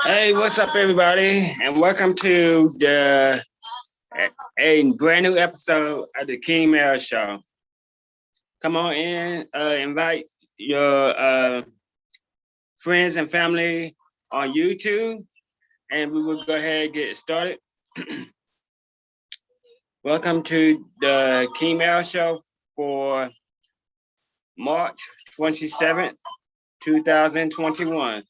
Hey, what's up, everybody, and welcome to a brand new episode of the King Mel Show. Come on in, invite your friends and family on YouTube, and we will go ahead and get started. Welcome to the King Mel Show for March 27th, 2021.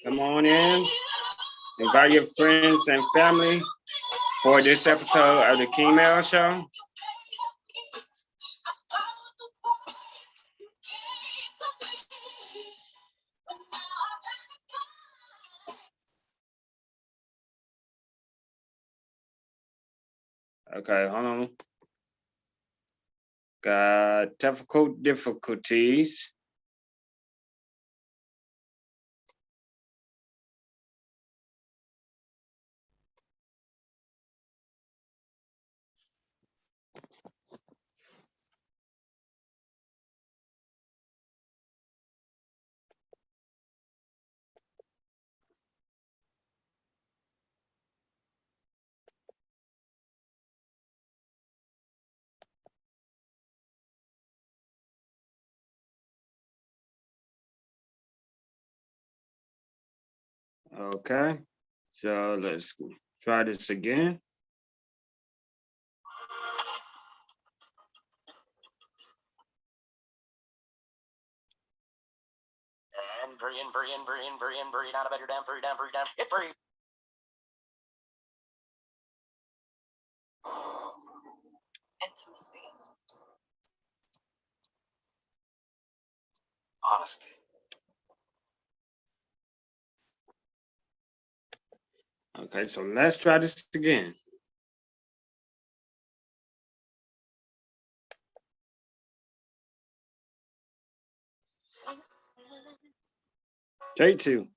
Come on in, invite your friends and family for this episode of the King Mel Show. Okay, hold on. Got technical difficulties. Okay, so let's try this again. And breathe, out of bed, you're down, hit breathe. Intimacy. Honesty. Okay, so let's try this again. Take two.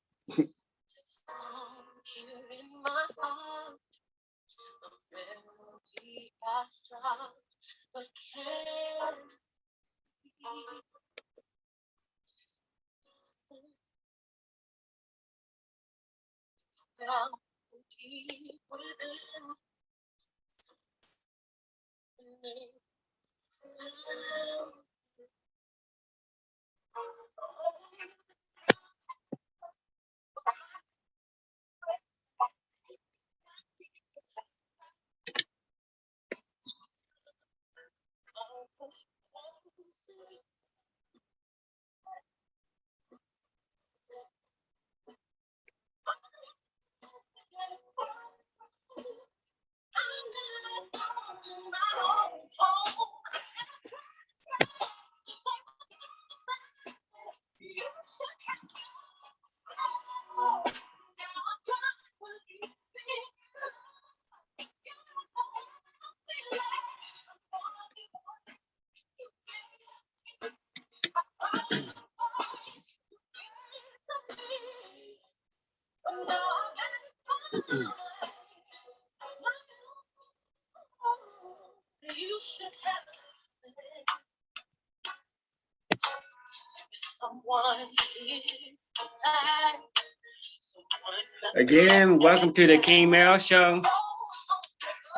Again, welcome to the King Mel Show.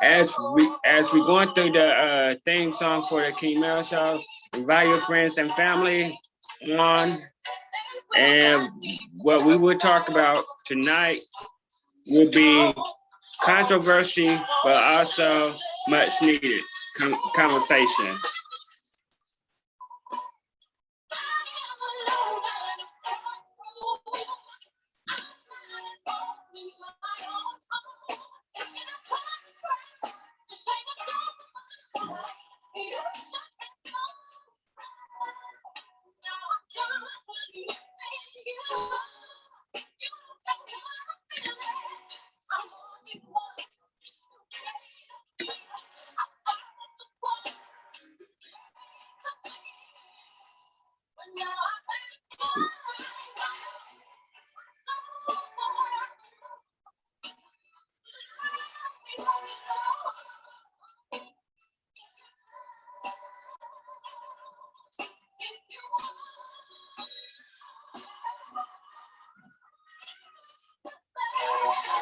As we going through the theme song for the King Mel Show, invite your friends and family on. And what we will talk about tonight will be controversy, but also much needed conversation.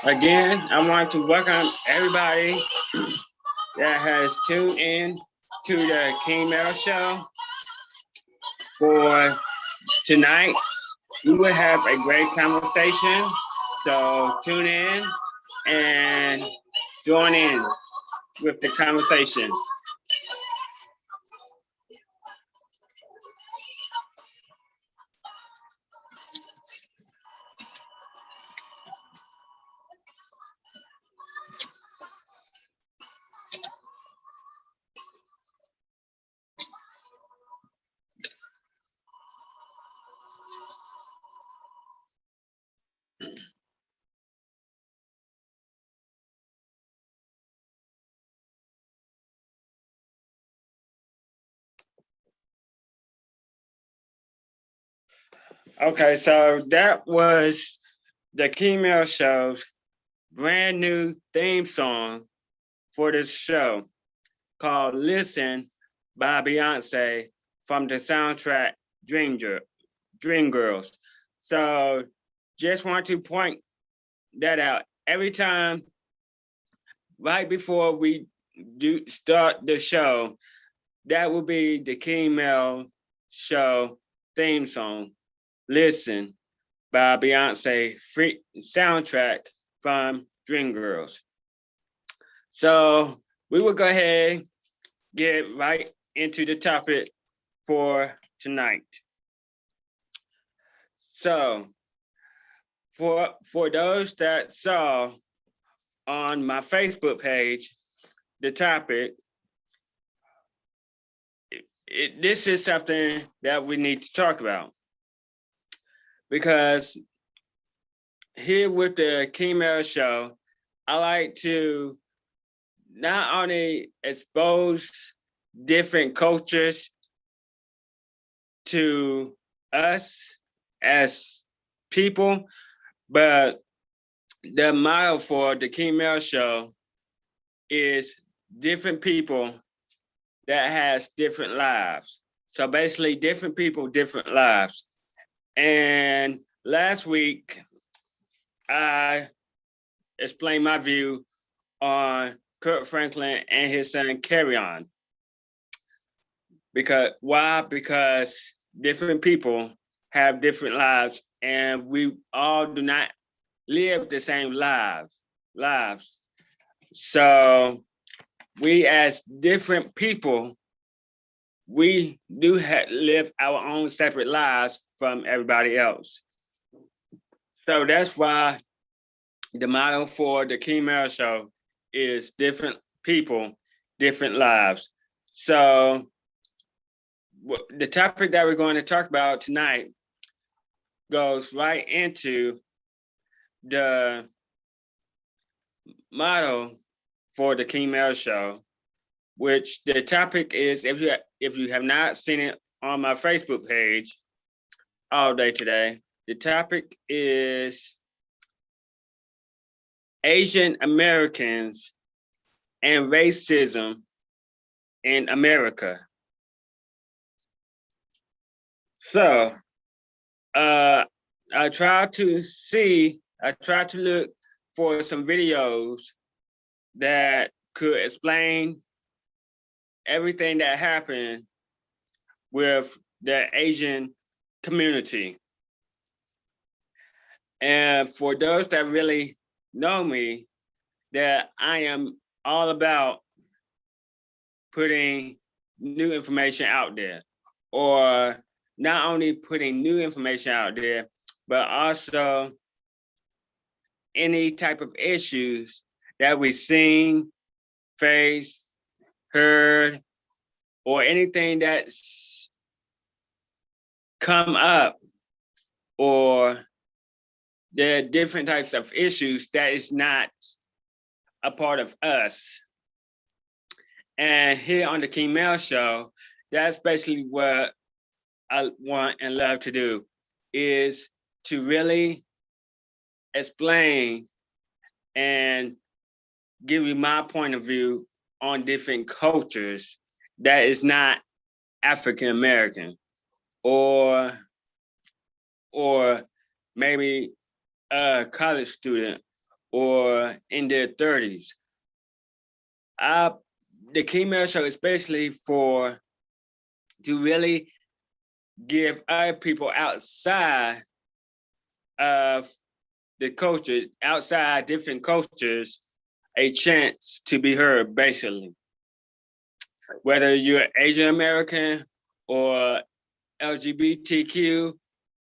Again, I want to welcome everybody that has tuned in to the King Mel Show for tonight. We will have a great conversation. So tune in and join in with the conversation. Okay, so that was the King Mel Show's brand new theme song for this show called Listen by Beyonce from the soundtrack Dream Girls. So just want to point that out. Every time, right before we do start the show, that will be the King Mel Show theme song, Listen by Beyonce free soundtrack from Dreamgirls. So we will go ahead get right into the topic for tonight. So for those that saw on my Facebook page the topic, this is something that we need to talk about because here with the King Mel Show, I like to not only expose different cultures to us as people, but the motto for the King Mel Show is different people that has different lives. So basically different people, different lives. And last week, I explained my view on Kurt Franklin and his son Carry On. Because why? Because different people have different lives and we all do not live the same lives. So we as different people, we do live our own separate lives from everybody else. So that's why the motto for the King Mel Show is different people, different lives. So the topic that we're going to talk about tonight goes right into the motto for the King Mel Show, which the topic is, if you have not seen it on my Facebook page all day today, the topic is Asian Americans and racism in America. So I tried to look for some videos that could explain everything that happened with the Asian community. And for those that really know me, that I am all about putting new information out there, or not only putting new information out there, but also any type of issues that we've seen, faced, heard, or anything that's come up, or there are different types of issues that is not a part of us. And here on the King Mel Show, that's basically what I want and love to do, is to really explain and give you my point of view on different cultures that is not African American, or maybe a college student, or in their 30s. The King Mel Show is basically to really give other people outside of the culture, outside different cultures, a chance to be heard, basically. Whether you're Asian American or LGBTQ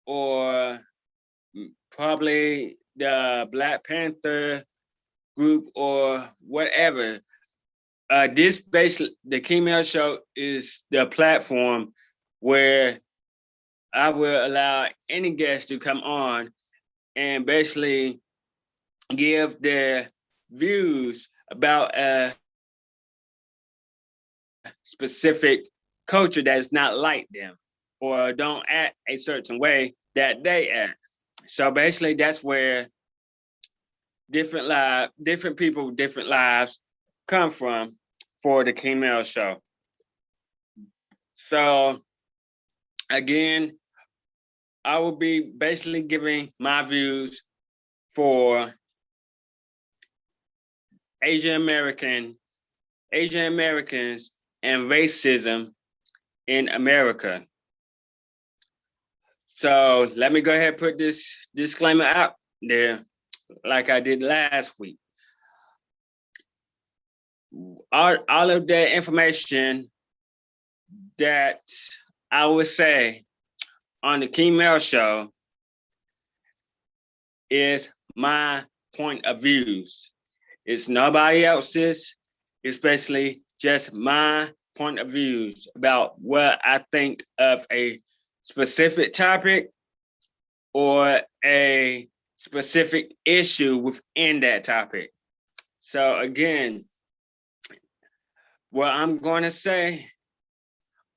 or probably the Black Panther group or whatever. The King Mel Show is the platform where I will allow any guest to come on and basically give their views about a specific culture that is not like them or don't act a certain way that they act. So basically, that's where different people, different lives come from for the King Mel Show. So again, I will be basically giving my views for Asian Americans and racism in America. So let me go ahead and put this disclaimer out there like I did last week. All of the information that I would say on the King Mel Show is my point of views. It's nobody else's. It's basically just my point of views about what I think of a specific topic or a specific issue within that topic. So again, what I'm going to say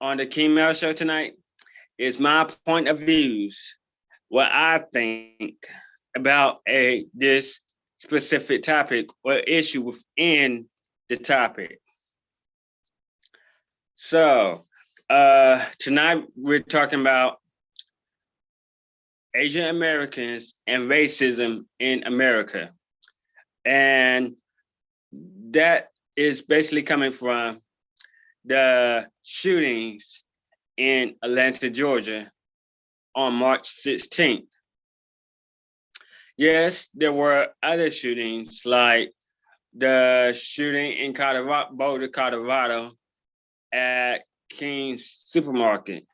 on the King Mel Show tonight is my point of views, what I think about this specific topic or issue within the topic. So tonight we're talking about Asian Americans and racism in America. And that is basically coming from the shootings in Atlanta, Georgia on March 16th. Yes, there were other shootings like the shooting in Boulder, Colorado at King's Supermarket.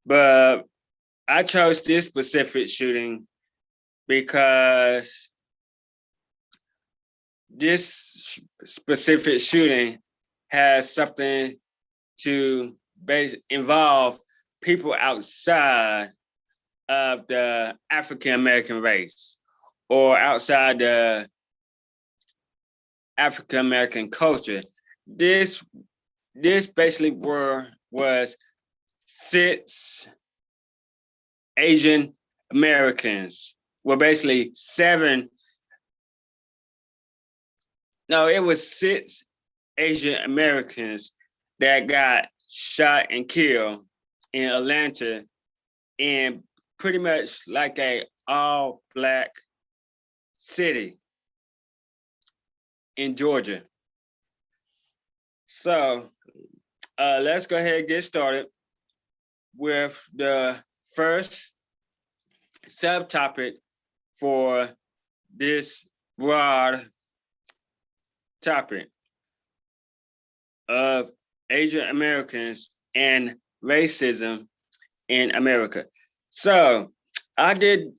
But I chose this specific shooting because this specific shooting has something to involve people outside of the African American race or outside the African American culture. This basically was 6 Asian Americans. Well, basically 7. No, it was 6 Asian Americans that got shot and killed in Atlanta in pretty much like a all Black city in Georgia. So let's go ahead and get started with the first subtopic for this broad topic of Asian Americans and racism in America. So I did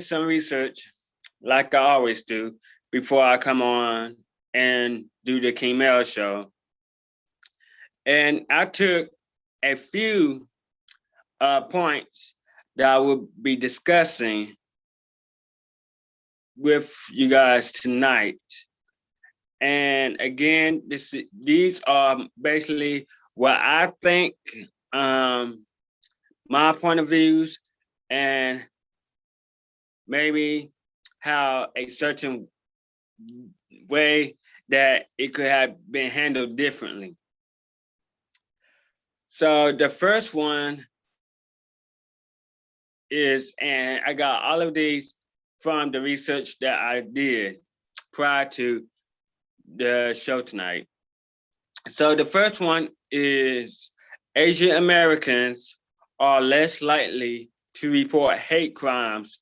some research like I always do before I come on and do the King Mel Show. And I took a few points that I will be discussing with you guys tonight. And again, these are basically what I think, my point of views, and maybe how a certain way that it could have been handled differently. So the first one is, and I got all of these from the research that I did prior to the show tonight. So the first one is Asian Americans are less likely to report hate crimes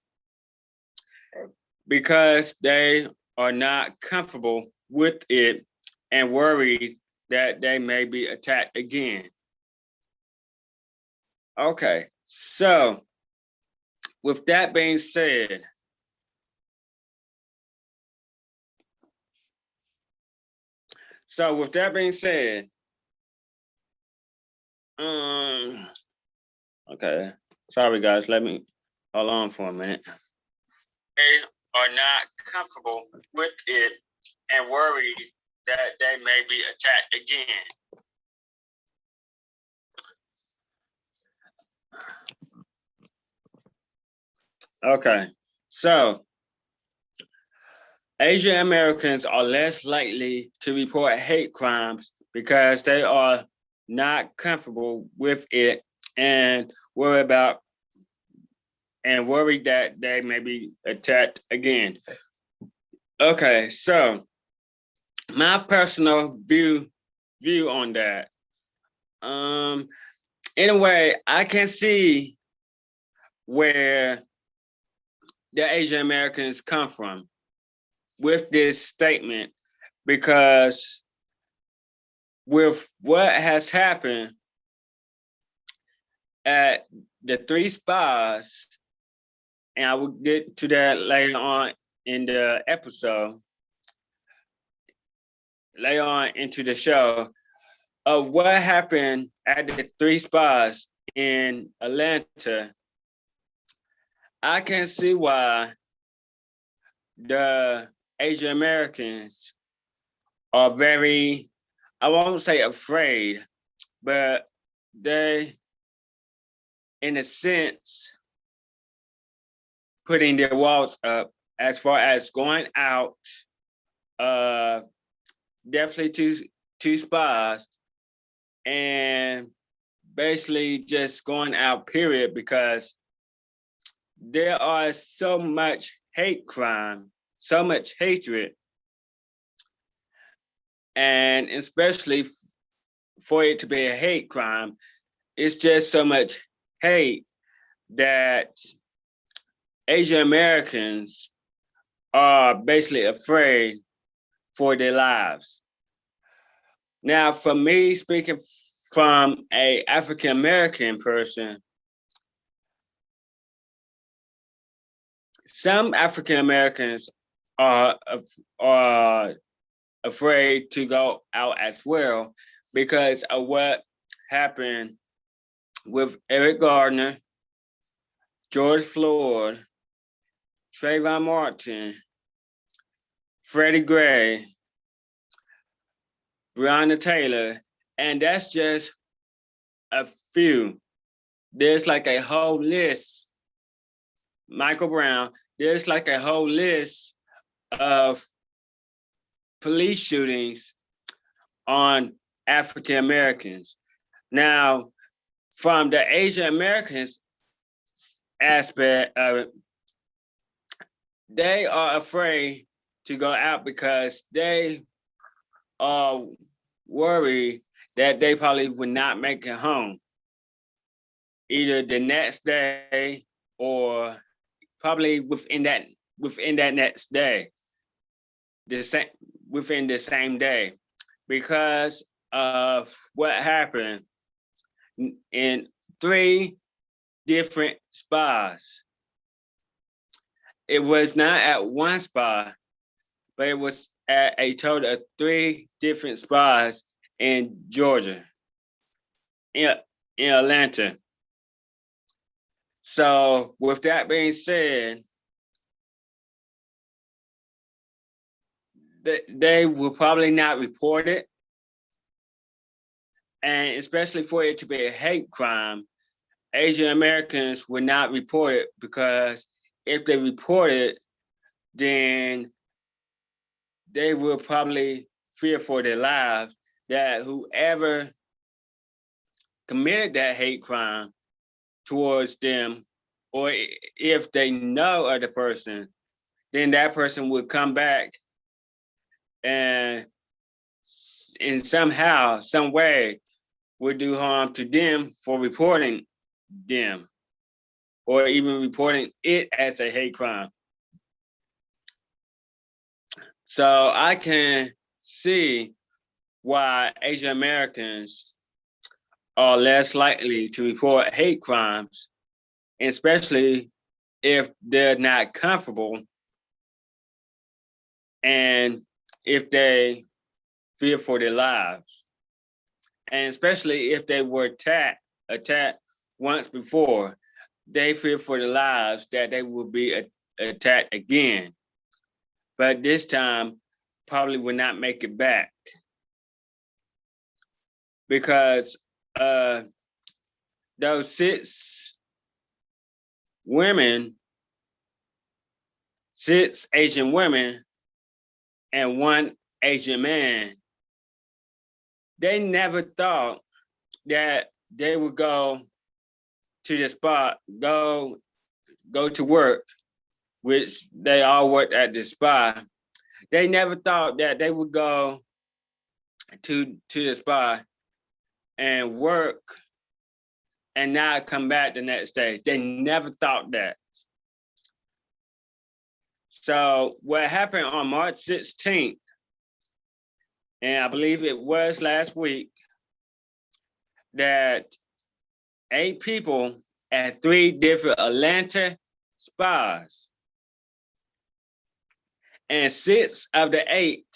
because they are not comfortable with it and worried that they may be attacked again. Okay, so with that being said, okay, sorry guys, let me hold on for a minute. They are not comfortable with it and worried that they may be attacked again. Okay, so Asian Americans are less likely to report hate crimes because they are not comfortable with it and worry that they may be attacked again. Okay, so my personal view on that. In a way, I can see where the Asian Americans come from with this statement because with what has happened at the three spas, and I will get to that later on in the episode, later on into the show, of what happened at the three spas in Atlanta. I can see why the Asian Americans are very, I won't say afraid, but they, in a sense, putting their walls up as far as going out, definitely to spas, and basically just going out, period, because there are so much hate crime, so much hatred, and especially for it to be a hate crime, it's just so much hate that Asian Americans are basically afraid for their lives. Now, for me, speaking from a African American person, some African Americans are afraid to go out as well because of what happened with Eric Gardner, George Floyd, Trayvon Martin, Freddie Gray, Breonna Taylor, and that's just a few. There's like a whole list. Michael Brown, there's like a whole list of police shootings on African Americans. Now, from the Asian Americans aspect of it, they are afraid to go out because they are worried that they probably would not make it home either the next day or probably within that next day, within the same day, because of what happened in three different spas. It was not at one spa, but it was at a total of three different spas in Georgia, in Atlanta. So with that being said, they will probably not report it. And especially for it to be a hate crime, Asian Americans would not report it because if they report it, then they will probably fear for their lives that whoever committed that hate crime towards them, or if they know of the person, then that person would come back and in somehow, some way, would do harm to them for reporting them or even reporting it as a hate crime. So I can see why Asian Americans are less likely to report hate crimes, especially if they're not comfortable and if they fear for their lives. And especially if they were attacked once before, they fear for their lives that they will be attacked again. But this time, probably will not make it back because those 6 Asian women and 1 Asian man, they never thought that they would go to the spot, go to work, which they all worked at the spa. They never thought that they would go to the spa and work and not come back the next day. They never thought that. So what happened on March 16th, and I believe it was last week, that 8 people at 3 different Atlanta spas, and 6 of the 8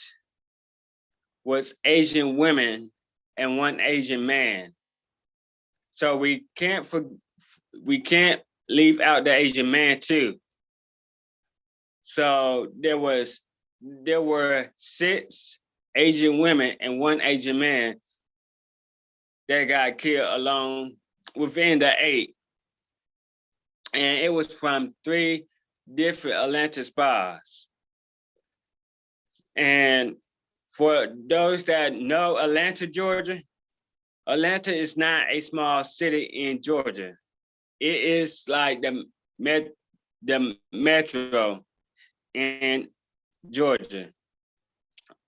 was Asian women and 1 Asian man. So we can't leave out the Asian man too. So there were 6 Asian women and 1 Asian man that got killed along within the 8. And it was from 3 different Atlanta spas. And for those that know Atlanta, Georgia, Atlanta is not a small city in Georgia. It is like the metro in Georgia,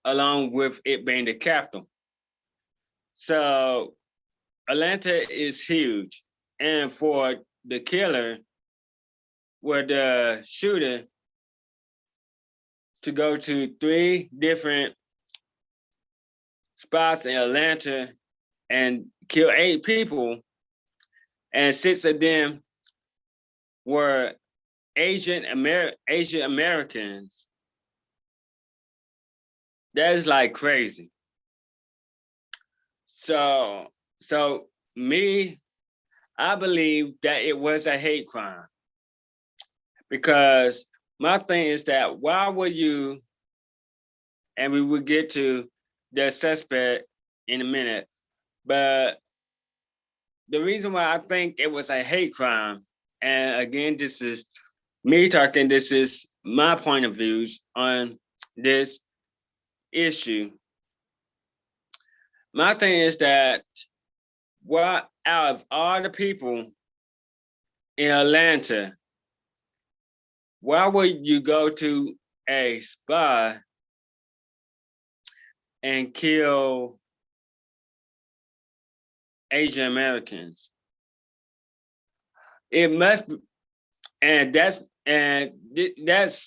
along with it being the capital. So Atlanta is huge. And for the killer, where the shooter, to go to 3 different spots in Atlanta and kill 8 people, and 6 of them were Asian Americans. That is like crazy. So me, I believe that it was a hate crime, because my thing is that why would you, and we will get to the suspect in a minute, but the reason why I think it was a hate crime, and again, this is me talking, this is my point of views on this issue. My thing is that what out of all the people in Atlanta, why would you go to a spa and kill Asian Americans? It must be, and that's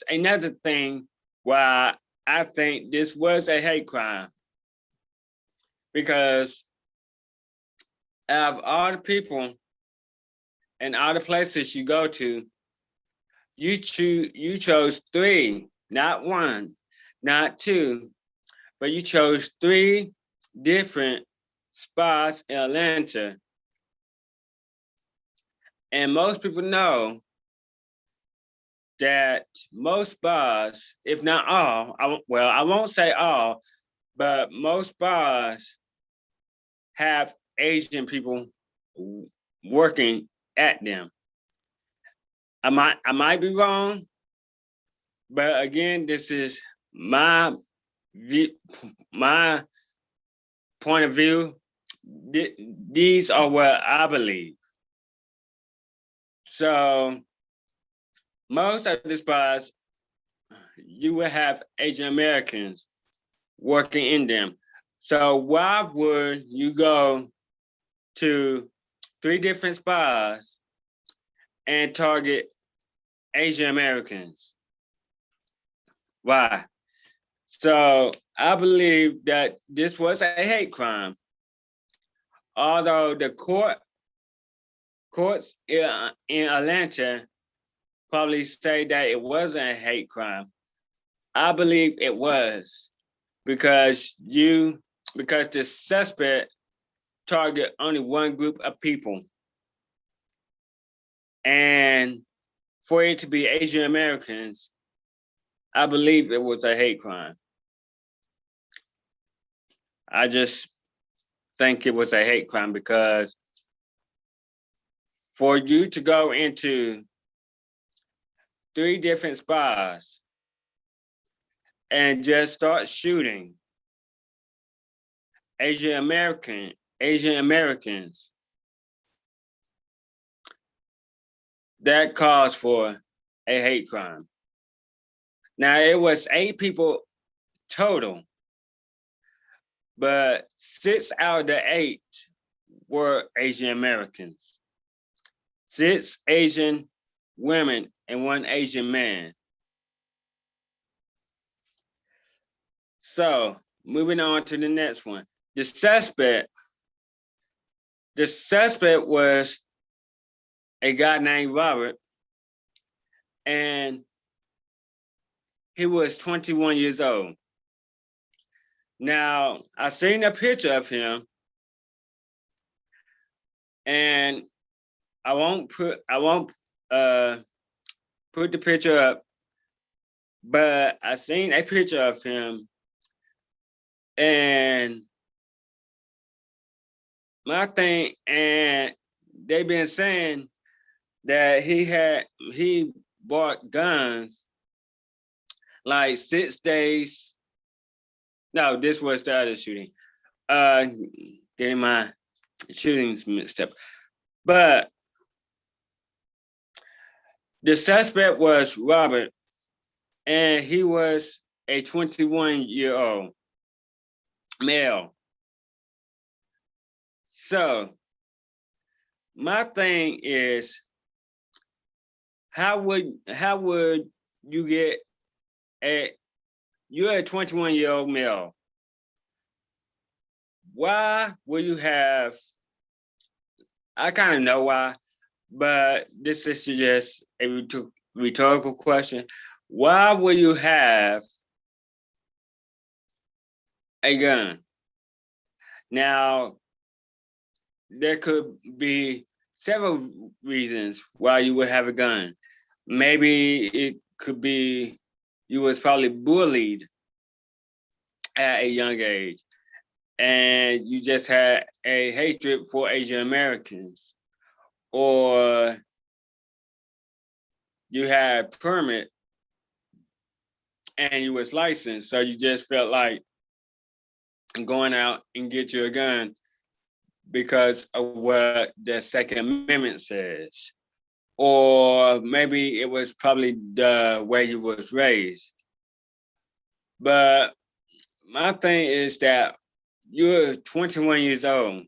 another thing why I think this was a hate crime, because out of all the people and all the places you go to, you chose 3, not 1, not 2, but you chose 3 different spots in Atlanta. And most people know that most spas, if not all, I won't say all, but most spas have Asian people working at them. I might be wrong, but again, this is my point of view. These are what I believe. So most of the spas you would have Asian Americans working in them. So why would you go to 3 different spas and target Asian Americans? Why? So I believe that this was a hate crime, although the courts in Atlanta probably say that it wasn't a hate crime. I believe it was because the suspect target only one group of people, and for it to be Asian Americans, I believe it was a hate crime. I just think it was a hate crime because for you to go into 3 different spas and just start shooting Asian Americans, that calls for a hate crime. Now it was 8 people total, but 6 out of the 8 were Asian Americans. 6 Asian women and 1 Asian man. So moving on to the next one. The suspect was a guy named Robert, and he was 21 years old. Now, I seen a picture of him, and I won't put the picture up, but I seen a picture of him, and my thing, and they've been saying that he bought guns like 6 days. No, this was the other shooting. Getting my shootings mixed up. But the suspect was Robert, and he was a 21-year-old male. So my thing is, how would you get you're a 21-year-old male. Why will you have, I kind of know why, but this is just a rhetorical question. Why will you have a gun? Now, there could be several reasons why you would have a gun. Maybe it could be you was probably bullied at a young age, and you just had a hatred for Asian Americans, or you had permit and you was licensed, so you just felt like going out and get you a gun because of what the Second Amendment says. Or maybe it was probably the way you was raised. But my thing is that you're 21 years old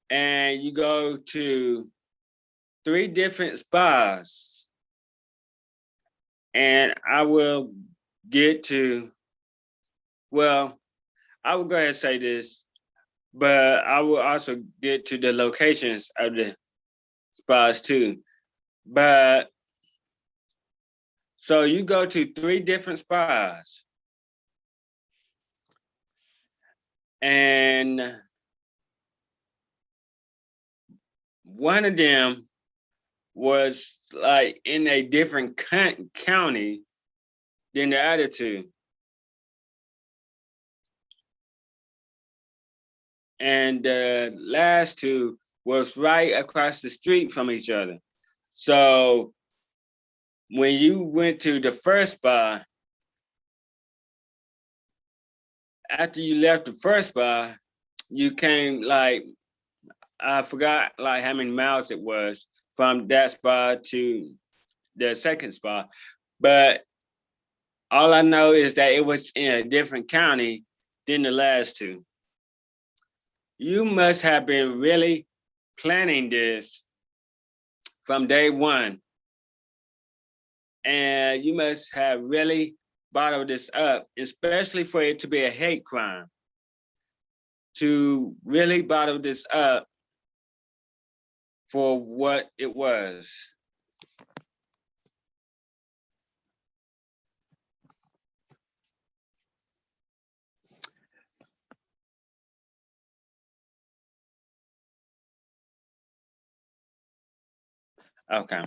and you go to 3 different spas, and I will get to, well, I will go ahead and say this, but I will also get to the locations of the spas too. But so you go to 3 different spas, and one of them was like in a different county than the other 2. And the last 2 was right across the street from each other. So when you went to the first spa, after you left the first spa, you came like, I forgot like how many miles it was from that spa to the second spa, but All I know is that it was in a different county than the last two. You must have been really planning this from day one. And you must have really bottled this up, especially for it to be a hate crime. To really bottle this up for what it was. Okay.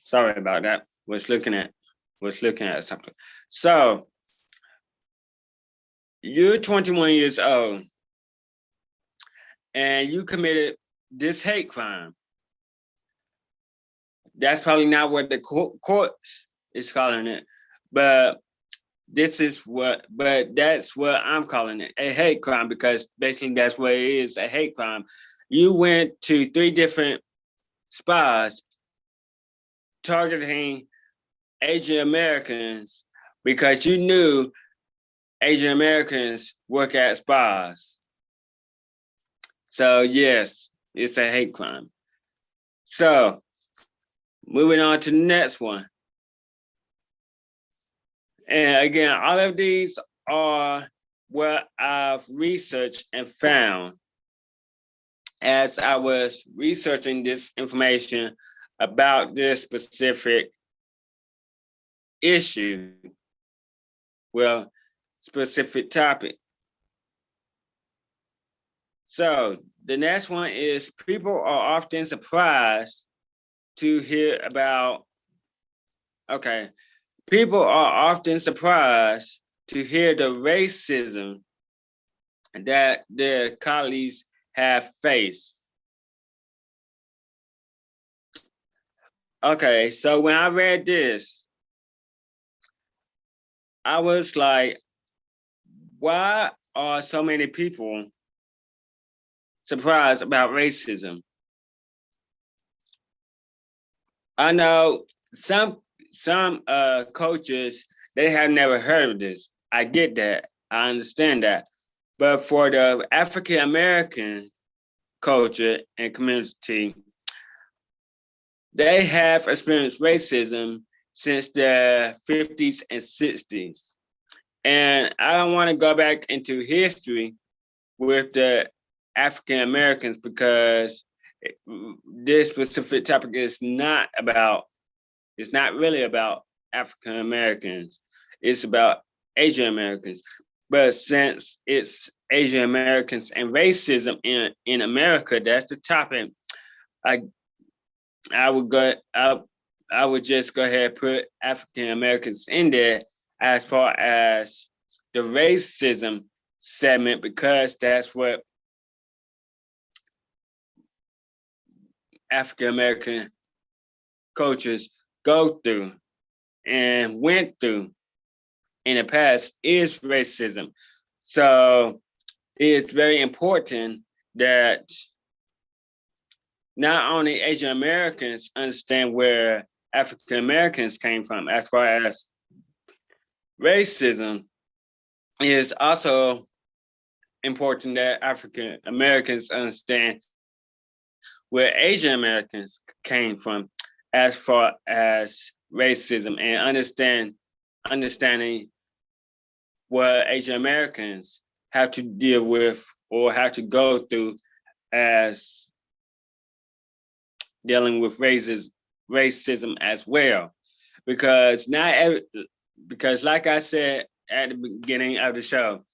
Sorry about that. Was looking at something. So you're 21 years old and you committed this hate crime. That's probably not what the court is calling it, but that's what I'm calling it, a hate crime, because basically that's what it is, a hate crime. You went to 3 different spas targeting Asian Americans because you knew Asian Americans work at spas. So yes, it's a hate crime. So moving on to the next one. And again, all of these are what I've researched and found as I was researching this information about this specific issue, well, specific topic. So the next one is people are often surprised to hear about, okay, people are often surprised to hear the racism that their colleagues have faced. Okay, so when I read this, I was like, why are so many people surprised about racism? I know some coaches, they have never heard of this. I get that. I understand that. But for the African American culture and community, they have experienced racism since the 50s and 60s. And I don't want to go back into history with the African Americans because this specific topic is not really about African Americans. It's about Asian Americans. But since it's Asian Americans and racism in America, that's the topic. I would just go ahead and put African Americans in there as far as the racism segment, because that's what African American cultures go through and went through in the past is racism. So it's very important that not only Asian Americans understand where African Americans came from as far as racism, is also important that African Americans understand where Asian Americans came from as far as racism, and understanding what Asian Americans have to deal with or have to go through as dealing with racism as well. Because like I said at the beginning of the show,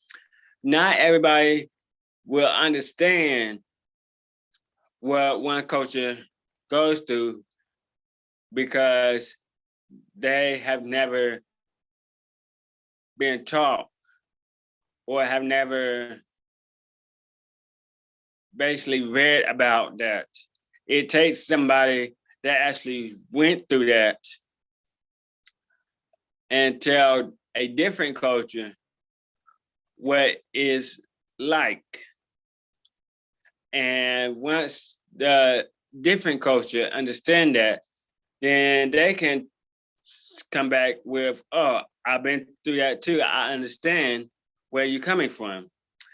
not everybody will understand what one culture goes through because they have never been taught or have never basically read about that. It takes somebody that actually went through that and tell a different culture what is like. And once the different culture understand that, then they can come back with, oh, I've been through that too. I understand where you're coming from.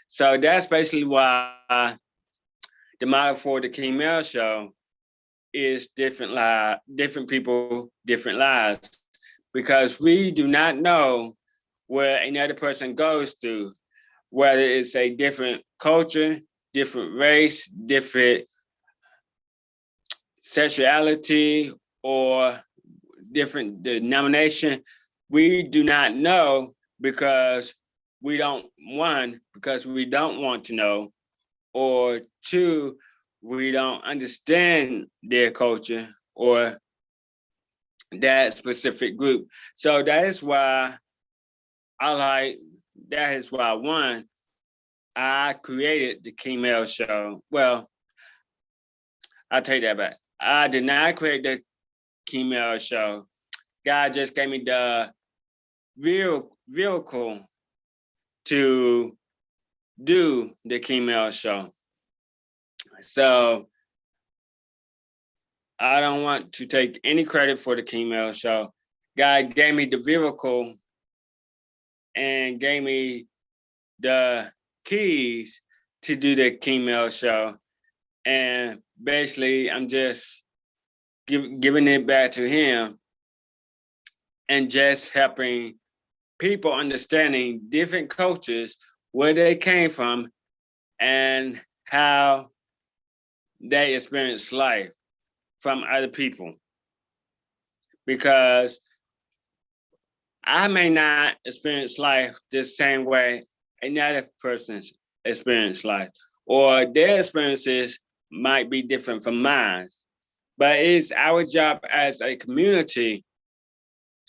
So that's basically why the model for the King Mel Show is different people, different lives, because we do not know where another person goes through, whether it's a different culture, different race, different sexuality, or different denomination. We do not know because because we don't want to know, or two, we don't understand their culture or that specific group. So I like, that is why one, I created the King Mel Show. Well, I'll take that back. I did not create the King Mel Show. God just gave me the vehicle to do the King Mel Show. So I don't want to take any credit for the King Mel Show. God gave me the vehicle and gave me the keys to do the King Mel Show. And basically, I'm just giving it back to him and just helping people understanding different cultures, where they came from, and how they experience life from other people. Because I may not experience life the same way another person's experience life, or their experiences might be different from mine. But it's our job as a community,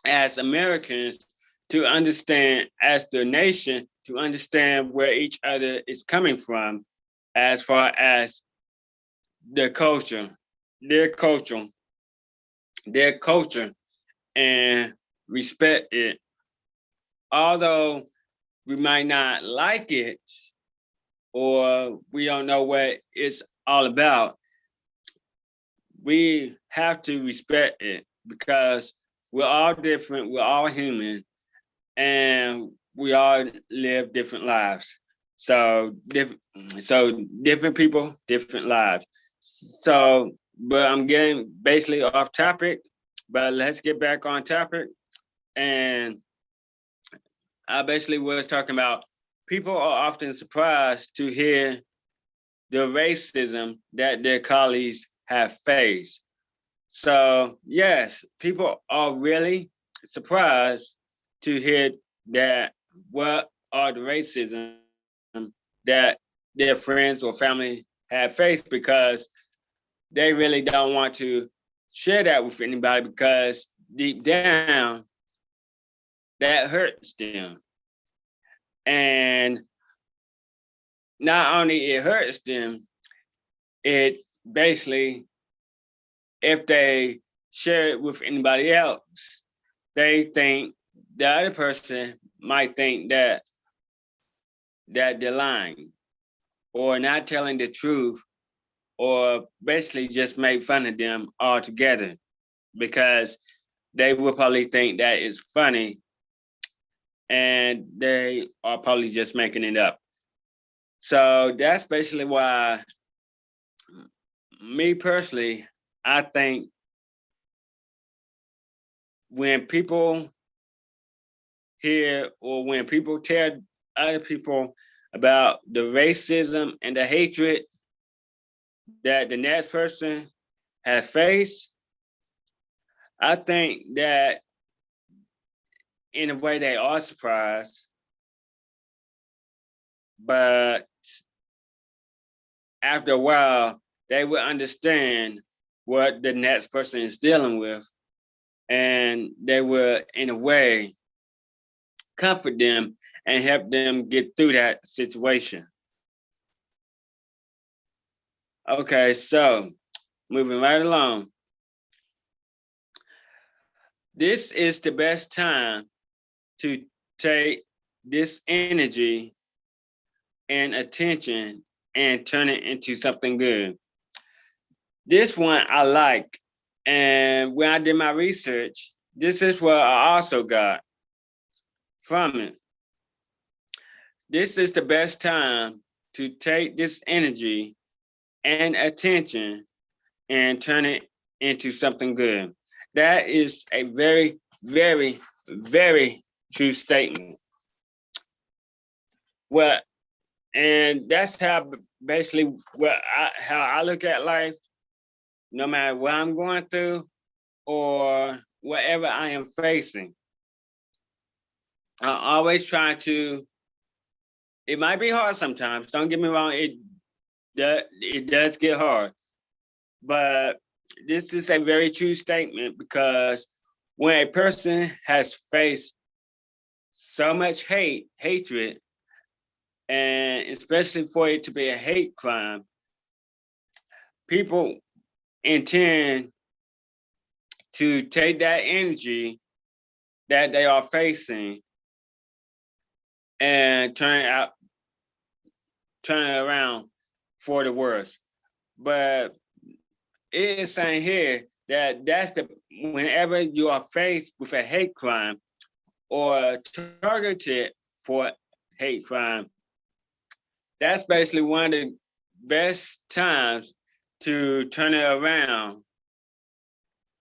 as Americans, to understand, as the nation, to understand where each other is coming from, as far as their culture, their culture, their culture, and respect it. Although we might not like it, or we don't know what it's all about, we have to respect it, because we're all different, we're all human, and we all live different lives. So different people, different lives. So, but I'm getting basically off topic, but let's get back on topic. And I basically was talking about, people are often surprised to hear the racism that their colleagues have faced. So yes, people are really surprised to hear that what are the racism that their friends or family have faced, because they really don't want to share that with anybody, because deep down that hurts them. And not only it hurts them, it basically, if they share it with anybody else, they think the other person might think that they're lying or not telling the truth, or basically just make fun of them altogether, because they will probably think that it's funny, and they are probably just making it up. So that's basically why, me personally, I think when people hear, or when people tell other people about the racism and the hatred that the next person has faced, I think that in a way they are surprised, but after a while, they will understand what the next person is dealing with, and they will, in a way, comfort them and help them get through that situation. Okay, so moving right along. This is the best time to take this energy and attention and turn it into something good. This one I like. And when I did my research, this is what I also got from it. This is the best time to take this energy and attention and turn it into something good. That is a very, very, very true statement. Well, and that's how basically how I look at life, no matter what I'm going through or whatever I am facing. I always try to. It might be hard sometimes. Don't get me wrong. It does get hard, but this is a very true statement because when a person has faced so much hatred, and especially for it to be a hate crime, people intend to take that energy that they are facing and turn it around for the worse. But it is saying here that whenever you are faced with a hate crime or targeted for hate crime, that's basically one of the best times to turn it around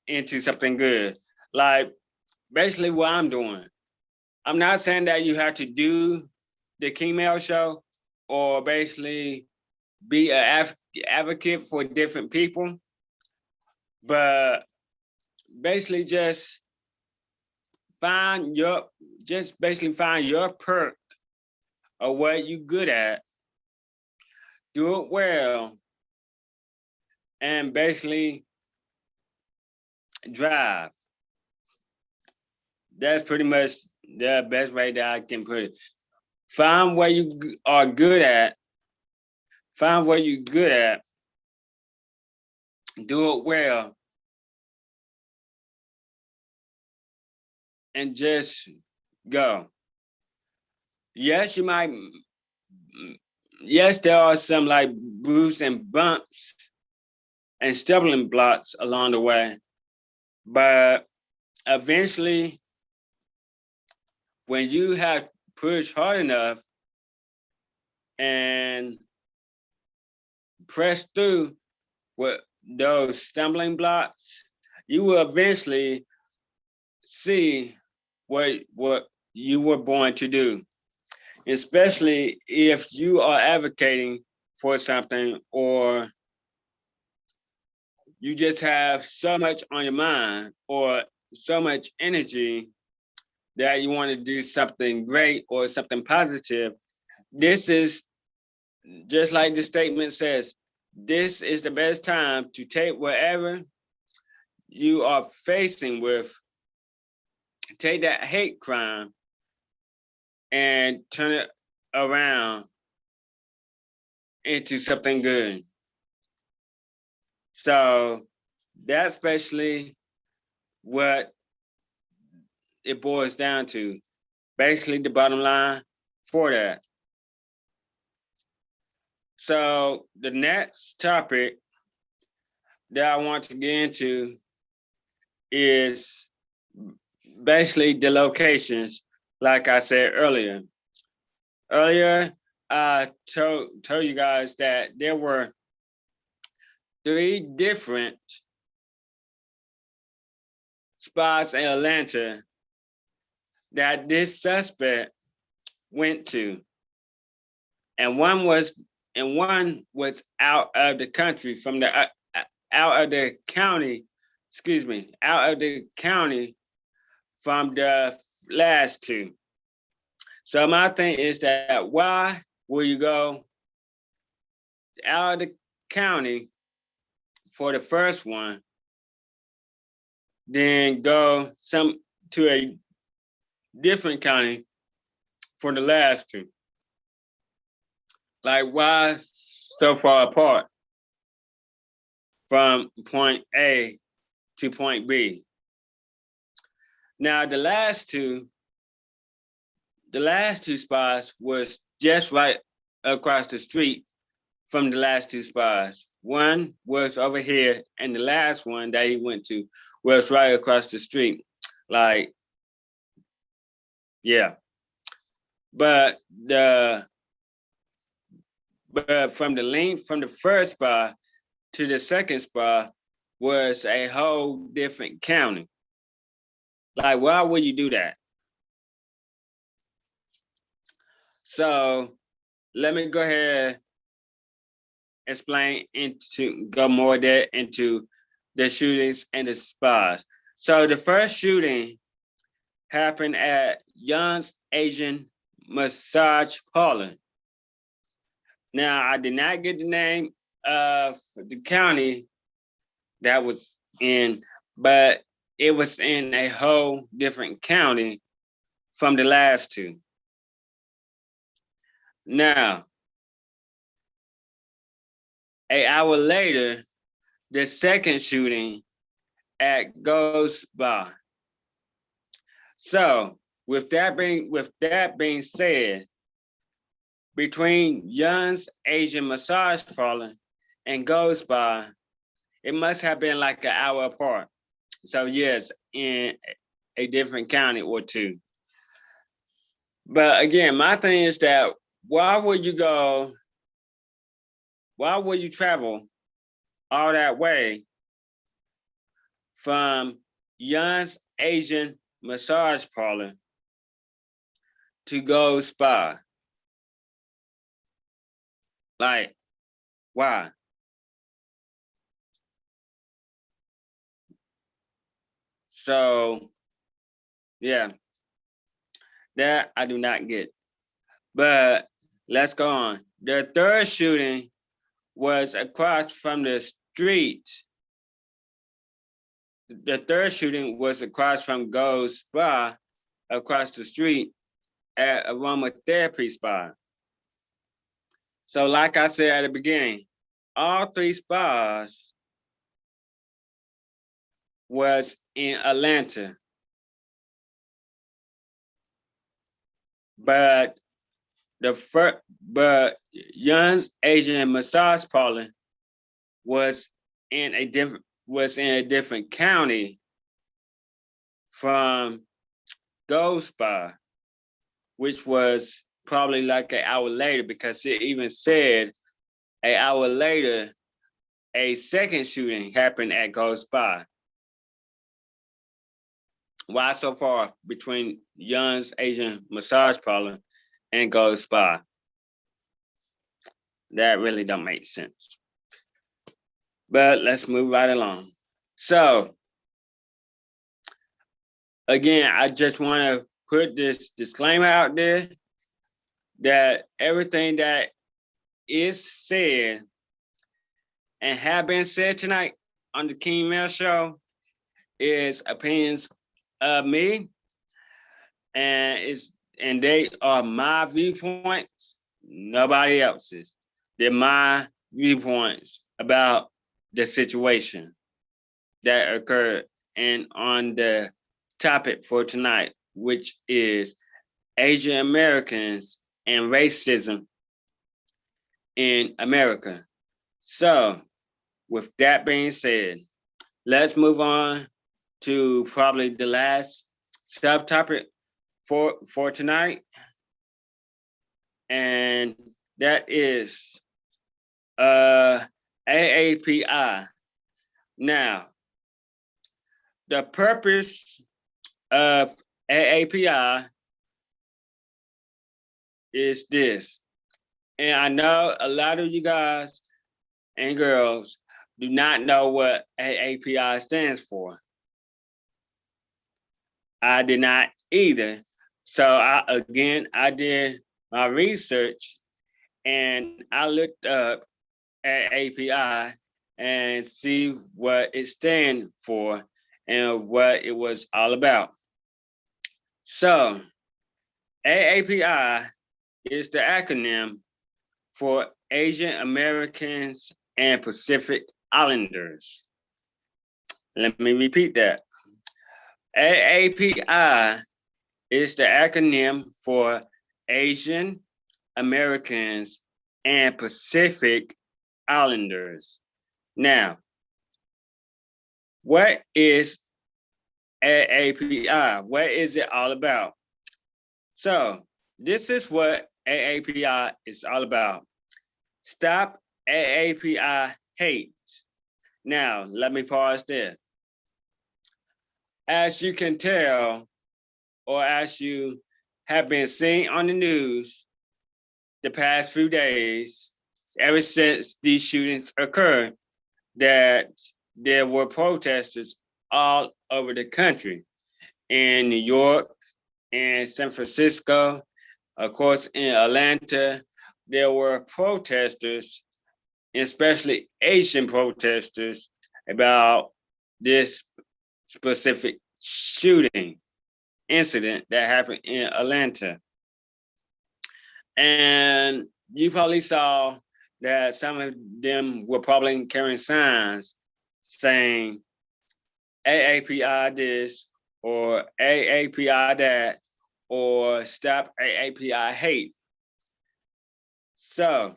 into something good. Like basically what I'm doing. I'm not saying that you have to do the King Mel Show or basically be an advocate for different people, but basically basically find your perk of what you good at, do it well, and basically drive. That's pretty much the best way that I can put it. Find what you are good at. Find what you're good at. Do it well. And just go. Yes, yes, there are some like bruises and bumps and stumbling blocks along the way. But eventually, when you have pushed hard enough and pressed through with those stumbling blocks, you will eventually see what you were born to do, especially if you are advocating for something or you just have so much on your mind or so much energy that you want to do something great or something positive. This is just like the statement says, this is the best time to take whatever you are facing with, take that hate crime and turn it around into something good. So that's basically what it boils down to. Basically the bottom line for that. So the next topic that I want to get into is basically the locations, like I said earlier. Earlier, I told you guys that there were 3 different spots in Atlanta that this suspect went to. And one was out of the country from the out of the county, out of the county from the last 2. So my thing is that why will you go out of the county for the first one, then go to a different county for the last 2? Like why so far apart from point A to point B? Now the last two spots was just right across the street from the last 2 spots. One was over here, and the last one that he went to was right across the street. Like, yeah. But from the link from the first spa to the second spa was a whole different county. Like, why would you do that? So let me go ahead explain go more there into the shootings and the spas. So the first shooting happened at Young's Asian Massage Parlor. Now, I did not get the name of the county that was in, but it was in a whole different county from the last two. Now, an hour later, the second shooting at Ghost Bar. So, with that being said, between Young's Asian Massage Parlor and Ghost Bar, it must have been like an hour apart. So yes, in a different county or two. But again, my thing is that why would you travel all that way from Young's Asian Massage Parlor to go spa? Like, why? So, yeah, that I do not get. But let's go on. The third shooting was across from the street. The third shooting was across from Gold's Spa, across the street at aromatherapy spa. So, like I said at the beginning, all three spas was in Atlanta, but Young's Asian Massage Parlor was in a different county from Gold Spa, which was probably like an hour later, because it even said an hour later a second shooting happened at Gold Spa. Why so far between Young's Asian Massage Parlor and Gold Spa? That really don't make sense. But let's move right along. So, again, I just want to put this disclaimer out there that everything that is said and have been said tonight on the King Mel Show is opinions of me, and they are my viewpoints, nobody else's. They're my viewpoints about the situation that occurred and on the topic for tonight, which is Asian Americans and racism in America. So, with that being said, let's move on to probably the last subtopic for tonight, and that is AAPI. Now, the purpose of AAPI is this, and I know a lot of you guys and girls do not know what AAPI stands for. I did not either. So I did my research and I looked up AAPI and see what it stands for and what it was all about. So AAPI is the acronym for Asian Americans and Pacific Islanders. Let me repeat that. AAPI is the acronym for Asian Americans and Pacific Islanders. Now, what is AAPI. What is it all about? So this is what AAPI is all about. Stop AAPI hate. Now, let me pause there. As you can tell, or as you have been seeing on the news the past few days, ever since these shootings occurred, that there were protesters all over the country, in New York, in San Francisco, of course, in Atlanta. There were protesters, especially Asian protesters, about this specific shooting incident that happened in Atlanta. And you probably saw that some of them were probably carrying signs saying AAPI this or AAPI that or stop AAPI hate. So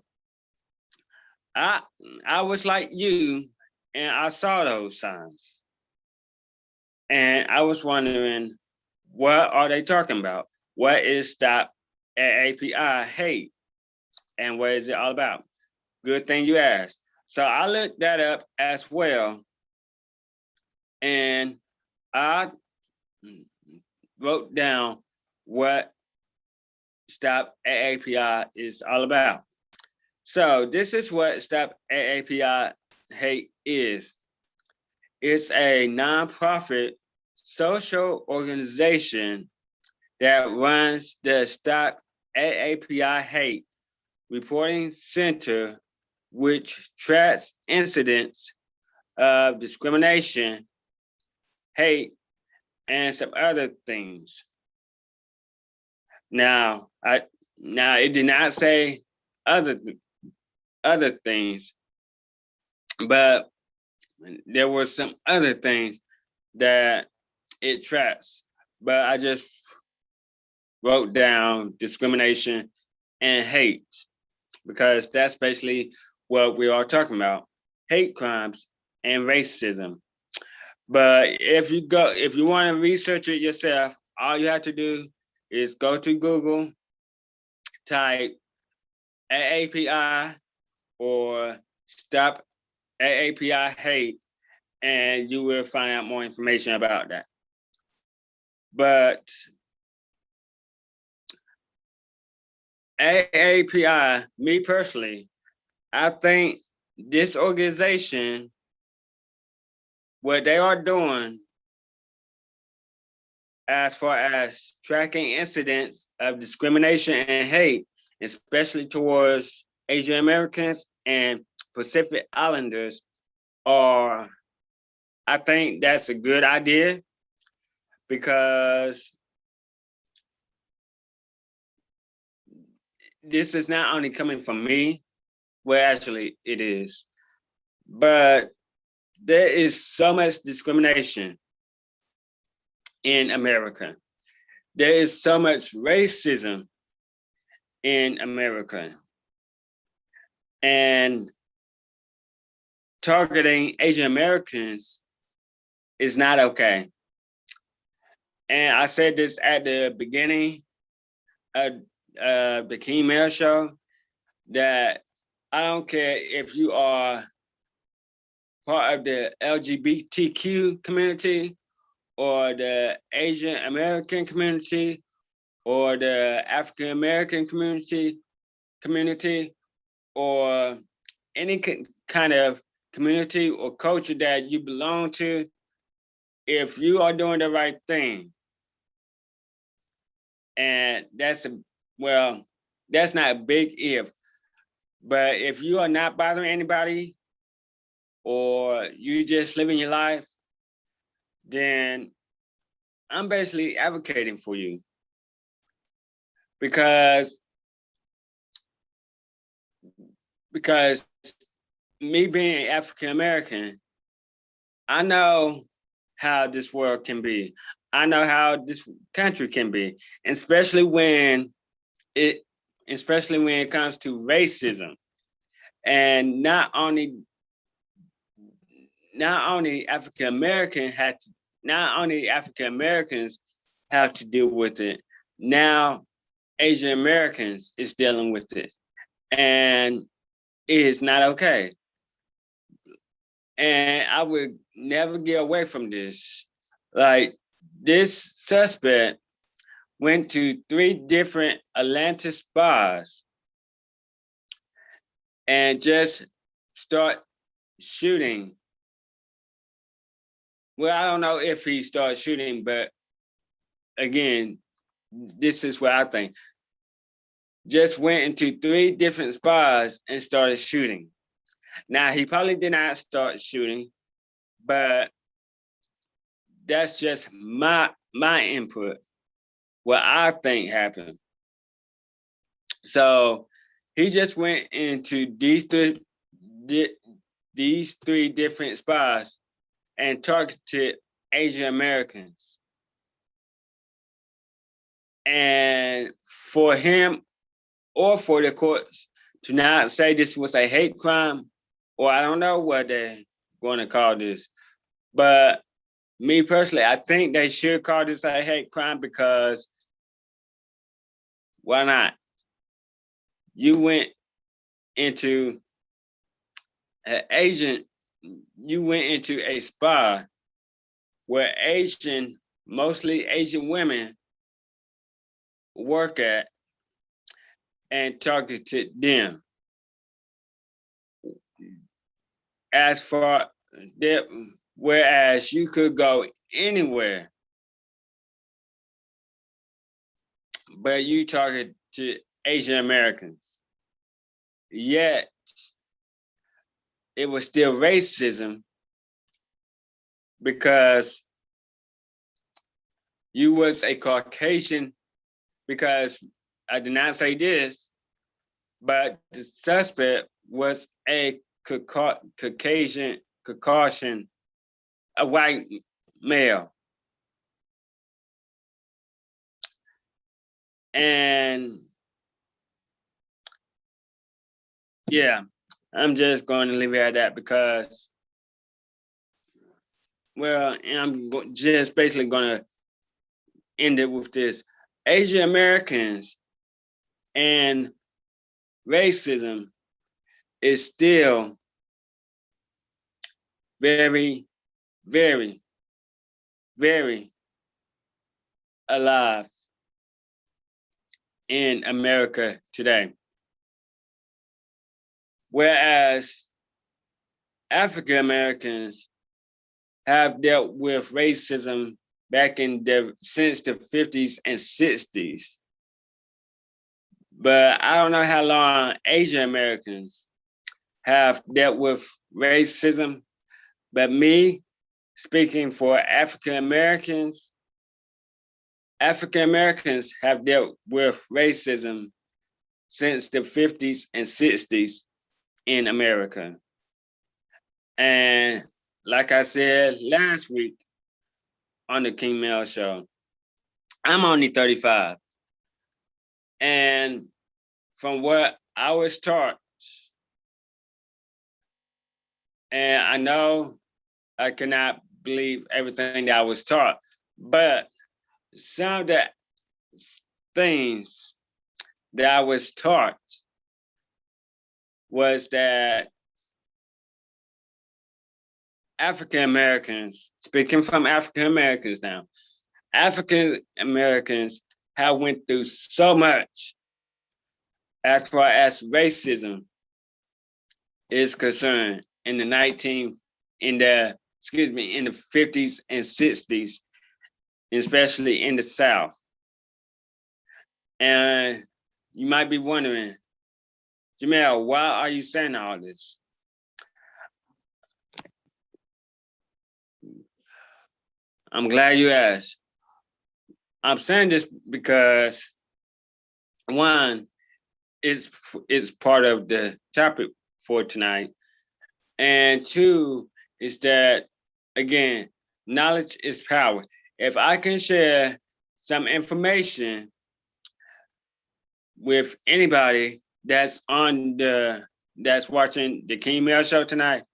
I was like you and I saw those signs. And I was wondering, what are they talking about? What is stop AAPI hate? And what is it all about? Good thing you asked. So I looked that up as well. And I wrote down what Stop AAPI is all about. So this is what Stop AAPI Hate is. It's a nonprofit social organization that runs the Stop AAPI Hate Reporting Center, which tracks incidents of discrimination, hate, and some other things. Now, it did not say other things, but there were some other things that it tracks. But I just wrote down discrimination and hate because that's basically what we are talking about: hate crimes and racism. But if you want to research it yourself, all you have to do is go to Google, type AAPI or stop AAPI hate, and you will find out more information about that. But AAPI, me personally, I think this organization, what they are doing as far as tracking incidents of discrimination and hate, especially towards Asian Americans and Pacific Islanders, I think that's a good idea because this is not only coming from me, well, actually it is, but there is so much discrimination in America. There is so much racism in America. And targeting Asian Americans is not okay. And I said this at the beginning of the King Mel Show, that I don't care if you are part of the LGBTQ community or the Asian American community or the African American community or any kind of community or culture that you belong to. If you are doing the right thing, and that's not a big if, but if you are not bothering anybody or you just living your life, then I'm basically advocating for you. Because me being African American, I know how this world can be. I know how this country can be, and especially when it comes to racism. And not only African American not only African Americans have to deal with it, now Asian Americans is dealing with it. And it is not okay. And I would never get away from this. Like, this suspect went to 3 different Atlanta spas and just start shooting. Well, I don't know if he started shooting, but again, this is what I think. Just went into 3 different spas and started shooting. Now, he probably did not start shooting, but that's just my input, what I think happened. So he just went into these 3 different spas and targeted Asian Americans. And for him or for the courts to not say this was a hate crime, or I don't know what they're going to call this, but me personally, I think they should call this a hate crime, because why not? You went into you went into a spa where mostly Asian women work at, and targeted them. As for that, whereas you could go anywhere, but you targeted Asian Americans. Yet it was still racism, because you was a Caucasian, because I did not say this, but the suspect was a Caucasian, a white male. And yeah, I'm just going to leave it at that, because, well, I'm just basically going to end it with this. Asian Americans and racism is still very, very, very alive in America today. Whereas African Americans have dealt with racism since the 50s and 60s. But I don't know how long Asian Americans have dealt with racism. But me, speaking for African Americans have dealt with racism since the 50s and 60s in America. And like I said last week on the King Mel Show, I'm only 35. And from what I was taught, and I know I cannot believe everything that I was taught, but some of the things that I was taught was that African Americans, speaking from African Americans now, African Americans have went through so much as far as racism is concerned in the 50s and 60s, especially in the South. And you might be wondering, Jamel, why are you saying all this? I'm glad you asked. I'm saying this because, one, it's part of the topic for tonight. And 2 is that, again, knowledge is power. If I can share some information with anybody that's watching the King Mel Show tonight,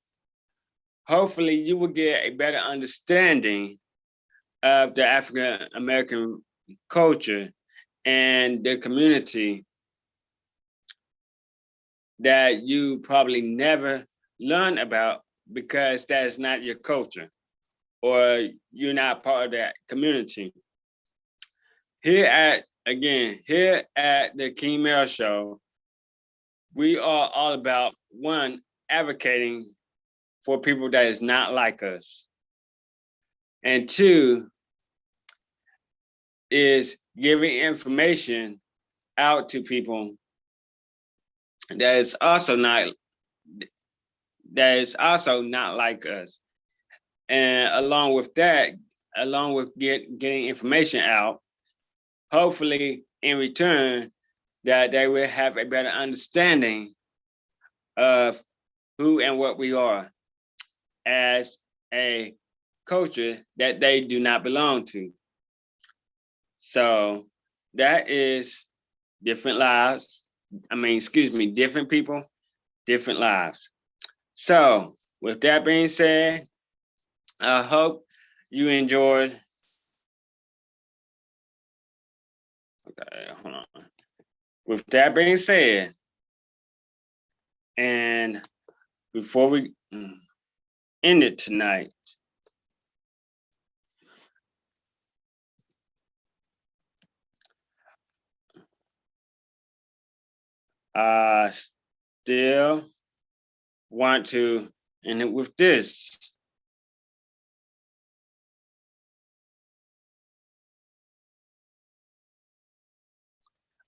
hopefully you will get a better understanding of the African American culture and the community that you probably never learn about because that is not your culture or you're not part of that community. Here at the King Mel Show, we are all about one, advocating for people that is not like us. And two is giving information out to people that is also not like us. And along with that, along with getting information out, hopefully in return that they will have a better understanding of who and what we are as a culture that they do not belong to. So that is different lives. Different people, different lives. So with that being said, I hope you enjoyed. Okay, hold on. With that being said, and before we end it tonight, I still want to end it with this.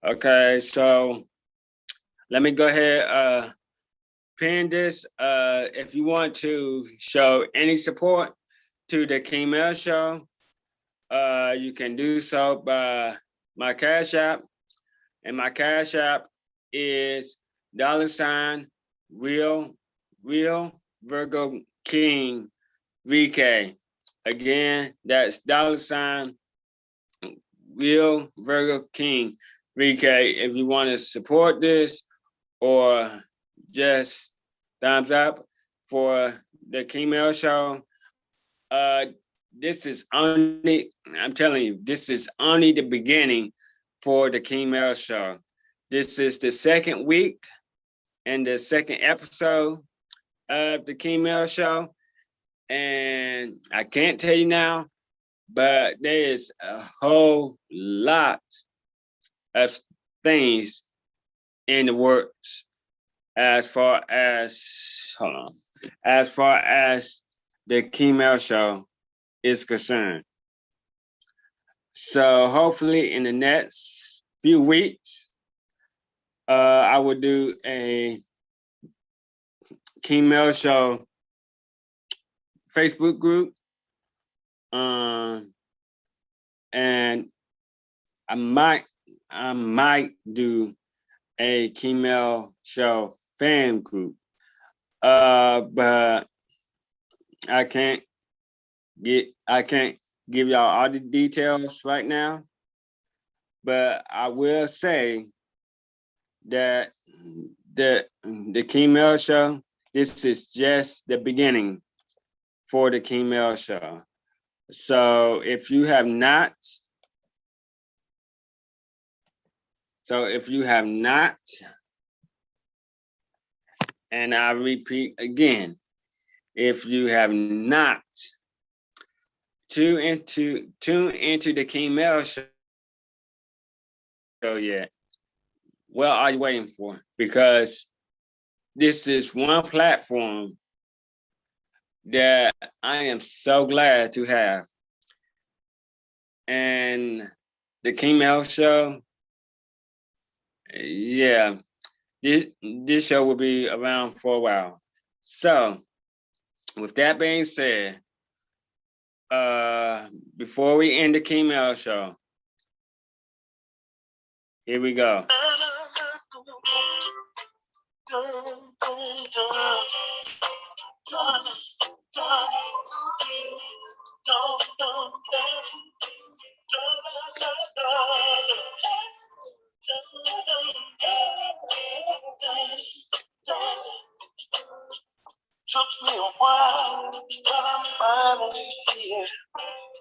Okay, so let me go ahead, pin this. If you want to show any support to the King Mel Show, you can do so by my Cash App. And my Cash App is $real Virgo King VK. Again, that's $real Virgo King VK. If you want to support this or just thumbs up for the King Mel Show, this is only, I'm telling you, this is only the beginning for the King Mel Show. This is the second week and the second episode of the King Mel Show. And I can't tell you now, but there is a whole lot of things in the works as far as the King Mel Show is concerned. So hopefully in the next few weeks, I will do a King Mel Show Facebook group. And I might do a King Mel Show fan group. But I can't give y'all all the details right now. But I will say that the King Mel Show, this is just the beginning for the King Mel Show. So if you have not, and I repeat again, if you have not tuned into the King Mel Show yet, what are you waiting for? Because this is one platform that I am so glad to have. And the King Mel Show, yeah, this show will be around for a while. So, with that being said, before we end the King Mel Show, here we go. Took me a while, but I'm finally here.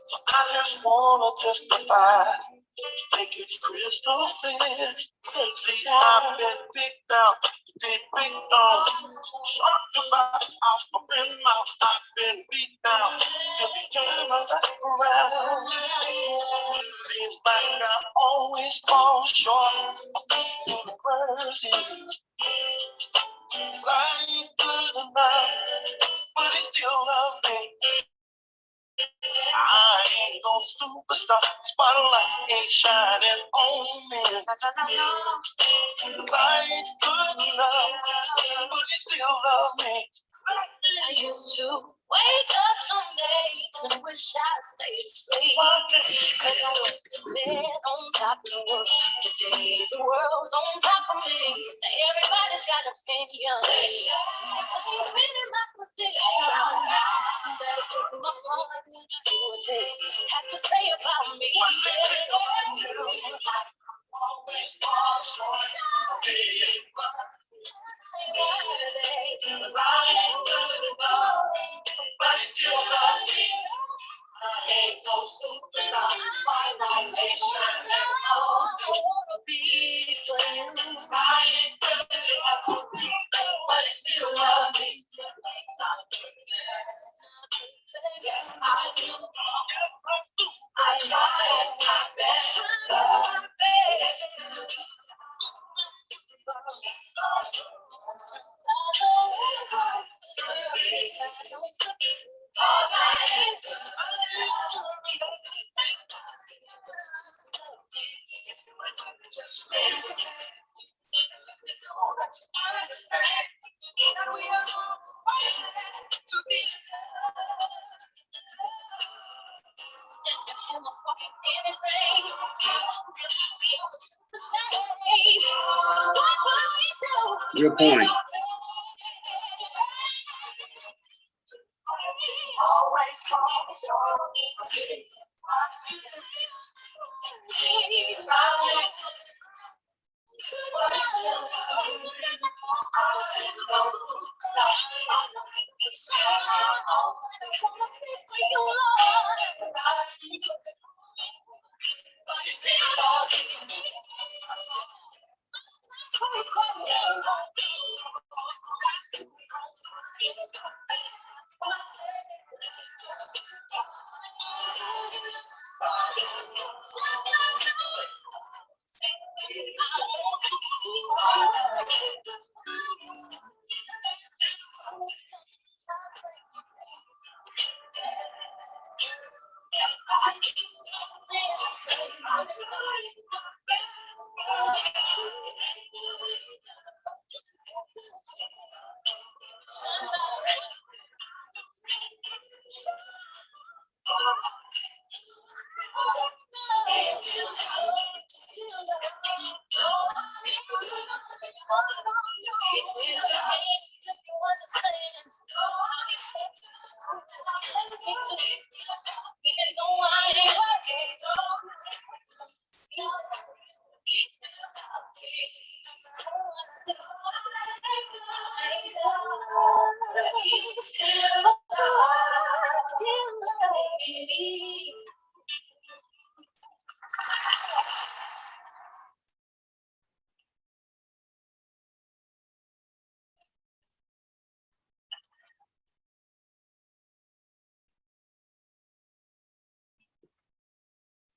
So I I just wanna testify, make it crystal clear. See, I've been picked out, been picked on. Talked about off my mouth, I've been beat down till you turn my back around. Seems like I always fall short of the worthy. Life's good enough, but it still loves me. I ain't no superstar, spotlight ain't shining on me. Life's good enough, but it still loves me. I used to wake up some days and wish I stayed asleep. Cause I went to bed on top of the world. Today the world's on top of me. Now everybody's got an opinion. I've been in my position. Better put my heart in what they have to say about me. Always fall short. Cause I ain't good enough, but it still love me. I ain't no superstar, spotlight ain't shining on me. I wanna be for you. I ain't good enough, but it still love me. Yes, I do. I try my best. Your point.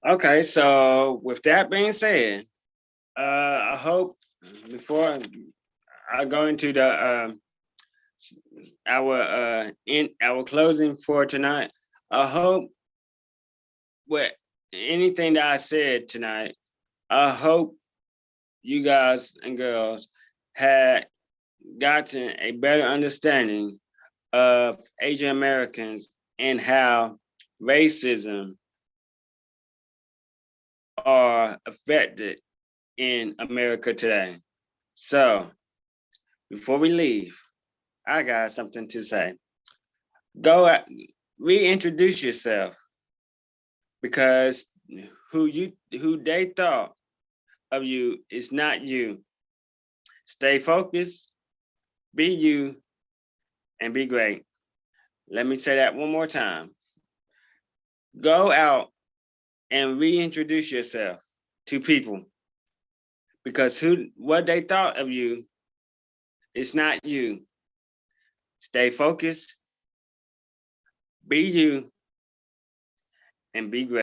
Okay, so with that being said, I hope before I go into the our closing for tonight, I hope with anything that I said tonight, I hope you guys and girls had gotten a better understanding of Asian Americans and how racism are affected in America today. So before we leave, I got something to say. Go reintroduce yourself, because who they thought of you is not you. Stay focused, be you, and be great. Let me say that one more time. Go out and reintroduce yourself to people, because what they thought of you is not you. Stay focused, be you, and be great.